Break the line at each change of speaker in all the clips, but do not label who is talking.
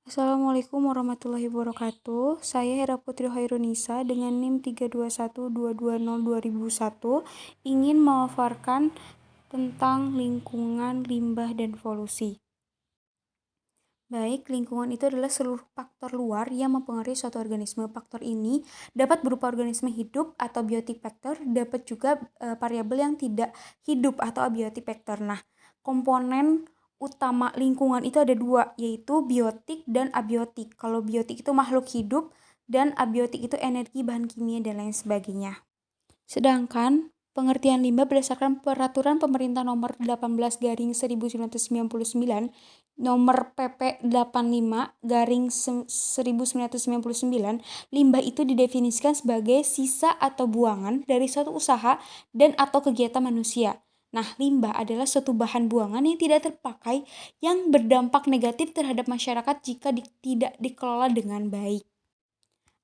Assalamualaikum warahmatullahi wabarakatuh. Saya Hera Putri Hoirunisa dengan NIM 32122002001 ingin memaparkan tentang lingkungan, limbah, dan polusi. Baik, lingkungan itu adalah seluruh faktor luar yang mempengaruhi suatu organisme. Faktor ini dapat berupa organisme hidup atau biotic factor, dapat juga variabel yang tidak hidup atau abiotic factor. Nah, komponen utama lingkungan itu ada dua, yaitu biotik dan abiotik. Kalau biotik itu makhluk hidup dan abiotik itu energi, bahan kimia, dan lain sebagainya. Sedangkan pengertian limbah berdasarkan Peraturan Pemerintah Nomor 18/1999, Nomor PP 85/1999, limbah itu didefinisikan sebagai sisa atau buangan dari suatu usaha dan atau kegiatan manusia. Nah, limbah adalah suatu bahan buangan yang tidak terpakai yang berdampak negatif terhadap masyarakat jika tidak dikelola dengan baik.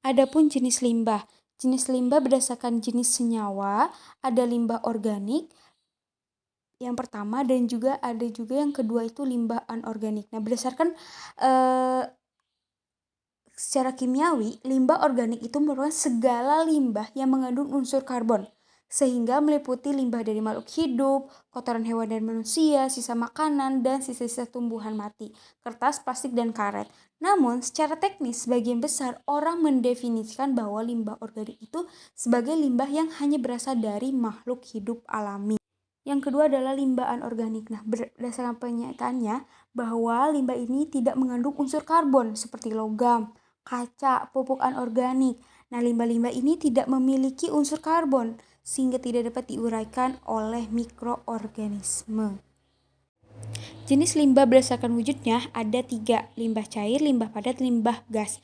Adapun jenis limbah. Jenis limbah berdasarkan jenis senyawa, ada limbah organik yang pertama dan juga ada juga yang kedua itu limbah anorganik. Nah, berdasarkan secara kimiawi, limbah organik itu merupakan segala limbah yang mengandung unsur karbon, sehingga meliputi limbah dari makhluk hidup, kotoran hewan dan manusia, sisa makanan, dan sisa-sisa tumbuhan mati, kertas, plastik, dan karet. Namun, secara teknis, sebagian besar orang mendefinisikan bahwa limbah organik itu sebagai limbah yang hanya berasal dari makhluk hidup alami. Yang kedua adalah limbah anorganik. Nah, berdasarkan pernyataannya bahwa limbah ini tidak mengandung unsur karbon seperti logam, kaca, pupuk anorganik. Nah, limbah-limbah ini tidak memiliki unsur karbon sehingga tidak dapat diuraikan oleh mikroorganisme. Jenis limbah berdasarkan wujudnya ada 3, limbah cair, limbah padat, limbah gas.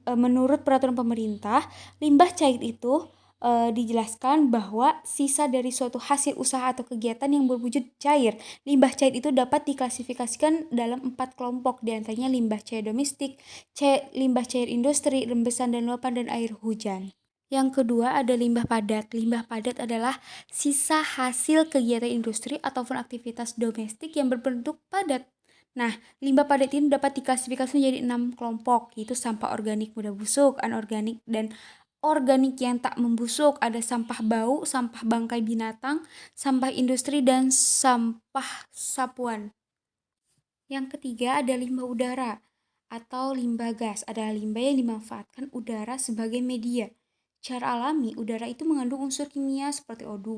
Menurut peraturan pemerintah, limbah cair itu dijelaskan bahwa sisa dari suatu hasil usaha atau kegiatan yang berwujud cair. Limbah cair itu dapat diklasifikasikan dalam 4 kelompok, diantaranya limbah cair domestik, limbah cair industri, rembesan dan luapan, dan air hujan. Yang kedua ada limbah padat. Limbah padat adalah sisa hasil kegiatan industri ataupun aktivitas domestik yang berbentuk padat. Nah, limbah padat ini dapat diklasifikasi menjadi 6 kelompok, yaitu sampah organik mudah busuk, anorganik, dan organik yang tak membusuk. Ada sampah bau, sampah bangkai binatang, sampah industri, dan sampah sapuan. Yang ketiga ada limbah udara atau limbah gas. Adalah limbah yang dimanfaatkan udara sebagai media. Secara alami, udara itu mengandung unsur kimia seperti O2,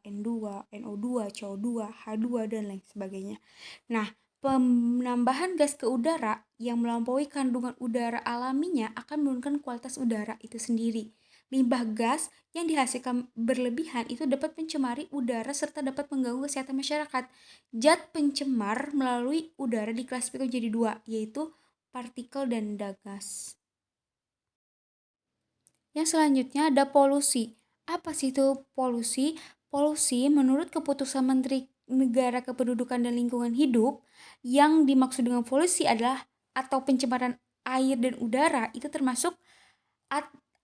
N2, NO2, CO2, H2, dan lain sebagainya. Nah, penambahan gas ke udara yang melampaui kandungan udara alaminya akan menurunkan kualitas udara itu sendiri. Limbah gas yang dihasilkan berlebihan itu dapat mencemari udara serta dapat mengganggu kesehatan masyarakat. Zat pencemar melalui udara diklasifikasi menjadi 2, yaitu partikel dan gas. Yang selanjutnya ada polusi. Apa sih itu polusi? Polusi menurut keputusan Menteri Negara Kependudukan dan Lingkungan Hidup, yang dimaksud dengan polusi adalah atau pencemaran air dan udara itu termasuk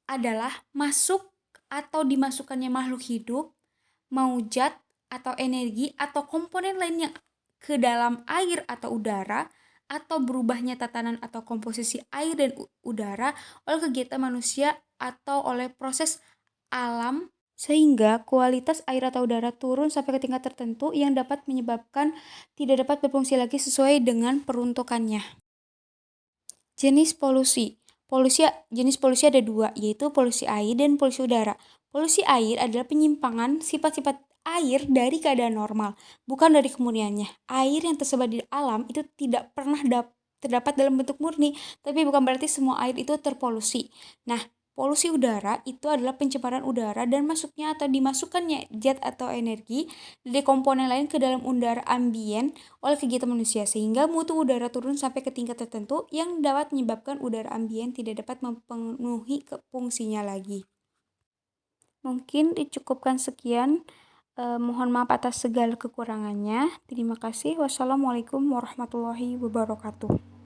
adalah masuk atau dimasukkannya makhluk hidup, mau zat atau energi atau komponen lain yang ke dalam air atau udara, atau berubahnya tatanan atau komposisi air dan udara oleh kegiatan manusia atau oleh proses alam, sehingga kualitas air atau udara turun sampai ke tingkat tertentu yang dapat menyebabkan tidak dapat berfungsi lagi sesuai dengan peruntukannya. Jenis polusi. Jenis polusi ada 2, yaitu polusi air dan polusi udara. Polusi air adalah penyimpangan sifat-sifat air dari keadaan normal, bukan dari kemurniannya. Air yang tersebar di alam itu tidak pernah terdapat dalam bentuk murni, tapi bukan berarti semua air itu terpolusi. Nah, polusi udara itu adalah pencemaran udara dan masuknya atau dimasukkannya zat atau energi dari komponen lain ke dalam udara ambien oleh kegiatan manusia, sehingga mutu udara turun sampai ke tingkat tertentu yang dapat menyebabkan udara ambien tidak dapat memenuhi fungsinya lagi. Mungkin dicukupkan sekian. Mohon maaf atas segala kekurangannya. Terima kasih. Wassalamualaikum warahmatullahi wabarakatuh.